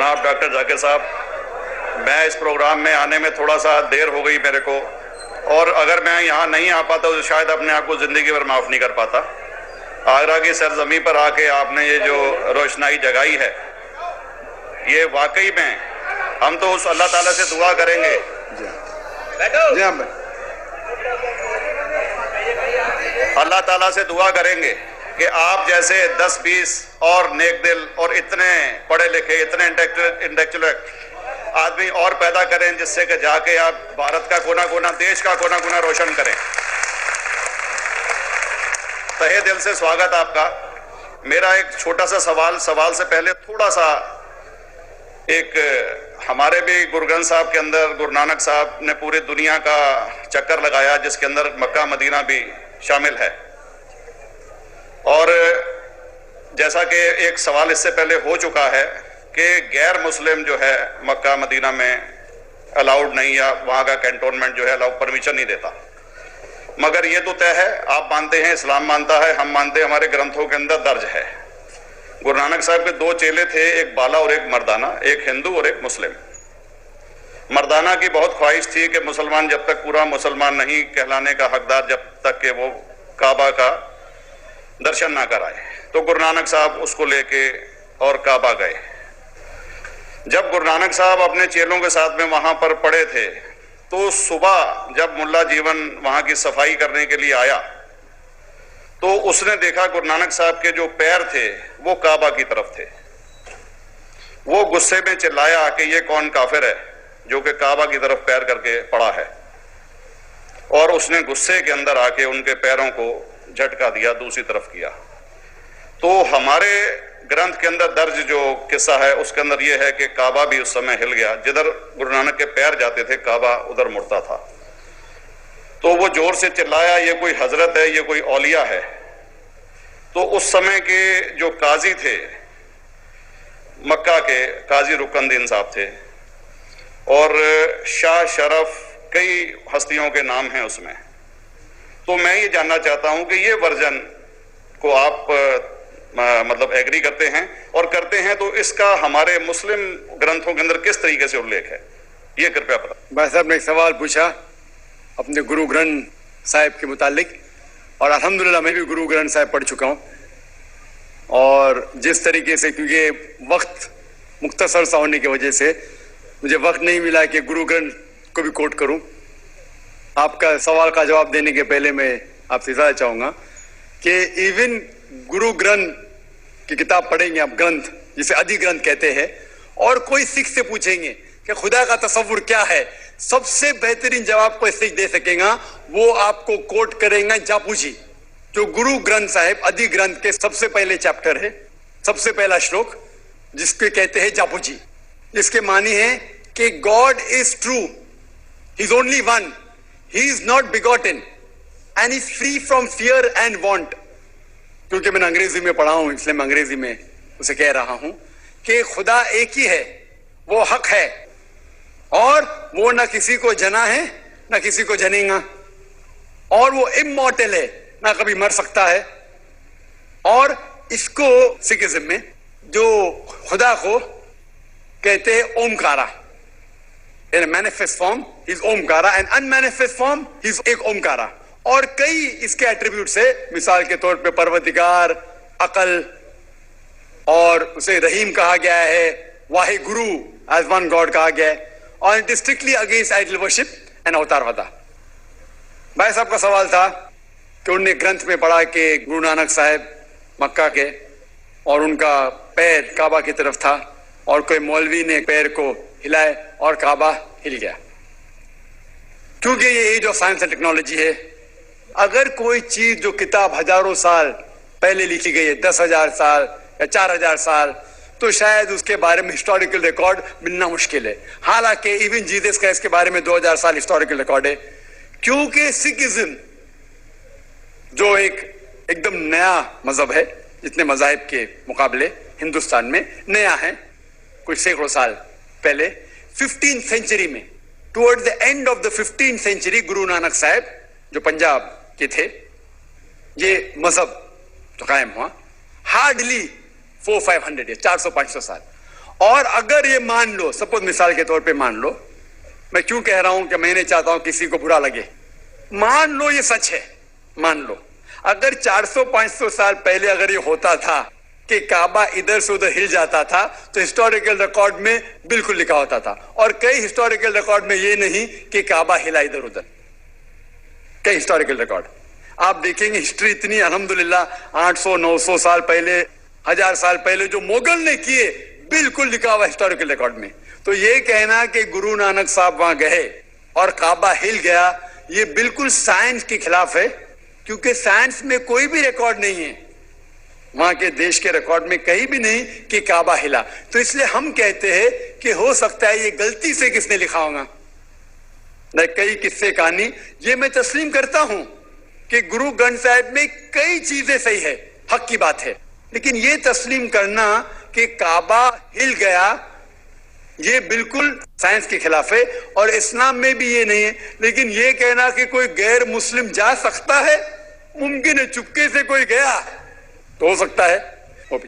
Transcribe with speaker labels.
Speaker 1: जनाब डॉक्टर जाकिर साहब, मैं इस प्रोग्राम में आने में थोड़ा सा देर हो गई मेरे को, और अगर मैं यहाँ नहीं आ पाता तो शायद अपने आप को ज़िंदगी भर माफ़ नहीं कर पाता। आगरा की सरजमी पर आके आपने ये जो रोशनाई जगाई है, ये वाकई में हम तो उस अल्लाह ताला से दुआ करेंगे, अल्लाह ताला से दुआ करेंगे कि आप जैसे 10-20 और नेक दिल और इतने पढ़े लिखे, इतने इंटेलेक्चुअल आदमी और पैदा करें, जिससे कि जाके आप भारत का कोना कोना, देश का कोना कोना रोशन करें। तहे दिल से स्वागत आपका। मेरा एक छोटा सा सवाल से पहले थोड़ा सा, एक हमारे भी गुरु ग्रंथ साहब के अंदर गुरु नानक साहब ने पूरी दुनिया का चक्कर लगाया, जिसके अंदर मक्का मदीना भी शामिल है। और जैसा कि एक सवाल इससे पहले हो चुका है कि गैर मुस्लिम जो है मक्का मदीना में अलाउड नहीं, या वहाँ का कैंटोनमेंट जो है अलाउ परमिशन नहीं देता। मगर ये तो तय है, आप मानते हैं, इस्लाम मानता है, हम मानते हैं, हमारे ग्रंथों के अंदर दर्ज है। गुरु नानक साहब के 2 चेले थे, एक बाला और एक मर्दाना, एक हिंदू और एक मुस्लिम। मर्दाना की बहुत ख्वाहिश थी कि मुसलमान जब तक पूरा मुसलमान नहीं कहलाने का हकदार, जब तक कि वो काबा का दर्शन ना कराए, तो गुरु नानक साहब उसको लेके और काबा गए। जब गुरु नानक साहब अपने चेलों के साथ में वहां पर पड़े थे, तो सुबह जब मुल्ला जीवन वहां की सफाई करने के लिए आया, तो उसने देखा गुरु नानक साहब के जो पैर थे वो काबा की तरफ थे। वो गुस्से में चिल्लाया कि ये कौन काफिर है जो कि काबा की तरफ पैर करके पड़ा है, और उसने गुस्से के अंदर आके उनके पैरों को झटका दिया, दूसरी तरफ किया। तो हमारे ग्रंथ के अंदर दर्ज जो किस्सा है उसके अंदर यह है कि काबा भी उस समय हिल गया, जिधर गुरु नानक के पैर जाते थे काबा उधर मुड़ता था। तो वो जोर से चिल्लाया, ये कोई हजरत है, ये कोई औलिया है। तो उस समय के जो काजी थे मक्का के, काजी रुकनदीन साहब थे, और शाह शरफ, कई हस्तियों के नाम हैं उसमें। तो मैं ये जानना चाहता हूं कि ये वर्जन को आप मतलब एग्री करते हैं, और करते हैं तो इसका हमारे मुस्लिम ग्रंथों के अंदर किस तरीके से उल्लेख है, ये कृपया बता।
Speaker 2: भाई साहब ने एक सवाल पूछा अपने गुरु ग्रंथ साहिब के मुतालिक, और अल्हम्दुलिल्लाह मैं भी गुरु ग्रंथ साहिब पढ़ चुका हूँ, और जिस तरीके से, क्योंकि वक्त मुख्तसर सा होने की वजह से मुझे वक्त नहीं मिला कि गुरु ग्रंथ को भी कोट करूं। आपका सवाल का जवाब देने के पहले मैं आपसे इजाज़ चाहूंगा कि इवन गुरु ग्रंथ की किताब पढ़ेंगे आप, ग्रंथ जिसे आदि ग्रंथ कहते हैं, और कोई सिख से पूछेंगे कि खुदा का तसव्वुर क्या है, सबसे बेहतरीन जवाब कोई सिख दे सकेगा वो आपको कोट करेंगे जापू जी, जो गुरु ग्रंथ साहिब आदि ग्रंथ के सबसे पहले चैप्टर है, सबसे पहला श्लोक, जिसके कहते हैं जापू जी, जिसके मानी है कि God is true, he is only one, he is not begotten and is free from fear and want. क्योंकि मैंने अंग्रेजी में पढ़ा हूं इसलिए मैं अंग्रेजी में उसे कह रहा हूं कि खुदा एक ही है, वो हक है, और वो ना किसी को जना है ना किसी को जनेगा, और वो इमॉर्टल है, ना कभी मर सकता है। और इसको सिखिज्म में जो खुदा को कहते हैं Omkara, in manifest form is Omkara, and unmanifest form is एक ओमकारा, और कई इसके एट्रीब्यूट्स है, मिसाल के तौर पे परवरदिगार, अकल, और उसे रहीम कहा गया है, Wahe Guru as one God कहा गया है, और it is strictly against idol worship and अवतार वदा। भाई साहब का सवाल था कि उन्होंने ग्रंथ में पढ़ा कि गुरु नानक साहब मक्का के, और उनका पैर काबा की तरफ था, और कोई मौलवी ने पैर को हिलाए और काबा हिल गया। क्योंकि ये age of science and technology है, अगर कोई चीज जो किताब हजारों साल पहले लिखी गई है, 10,000 साल या 4,000 साल, तो शायद उसके बारे में हिस्टोरिकल रिकॉर्ड मिलना मुश्किल है। हालांकि इवन जीसस का इसके बारे में 2000 साल हिस्टोरिकल रिकॉर्ड है, क्योंकि सिखिज्म जो एकदम नया मजहब है, जितने मजाहिब के मुकाबले हिंदुस्तान में नया है, कुछ सैकड़ों साल पहले 15th सेंचुरी में, toward the end of the 15th century, Guru Nanak साहब जो पंजाब के थे, ये मजहब तो कायम हुआ हार्डली 400-500 या 400-500 साल। और अगर ये मान लो, सपोज मिसाल के तौर पे मान लो, मैं क्यों कह रहा हूं कि मैं नहीं चाहता हूं किसी को बुरा लगे, मान लो ये सच है, मान लो अगर 400-500 साल पहले अगर ये होता था कि काबा इधर से उधर हिल जाता था, तो हिस्टोरिकल रिकॉर्ड में बिल्कुल लिखा होता था। और कई हिस्टोरिकल रिकॉर्ड में ये नहीं कि काबा हिला इधर उधर, कई हिस्टोरिकल रिकॉर्ड आप देखेंगे। हिस्ट्री इतनी अल्हम्दुलिल्लाह 800-900 साल पहले, 1000 साल पहले जो मुगल ने किए, बिल्कुल लिखा हुआ हिस्टोरिकल रिकॉर्ड में। तो ये कहना कि गुरु नानक साहब वहां गए और काबा हिल गया, ये बिल्कुल साइंस के खिलाफ है, क्योंकि साइंस में कोई भी रिकॉर्ड नहीं है, वहां के देश के रिकॉर्ड में कहीं भी नहीं कि काबा हिला। तो इसलिए हम कहते हैं कि हो सकता है ये गलती से किसने लिखा होगा, न कई किस्से कहानी। ये मैं तस्लीम करता हूं कि गुरु ग्रंथ साहिब में कई चीजें सही है, हक की बात है, लेकिन ये तस्लीम करना कि काबा हिल गया, ये बिल्कुल साइंस के खिलाफ है। और इस्लाम में भी ये नहीं है। लेकिन ये कहना कि कोई गैर मुस्लिम जा सकता है, मुमकिन है, चुपके से कोई गया तो हो सकता है,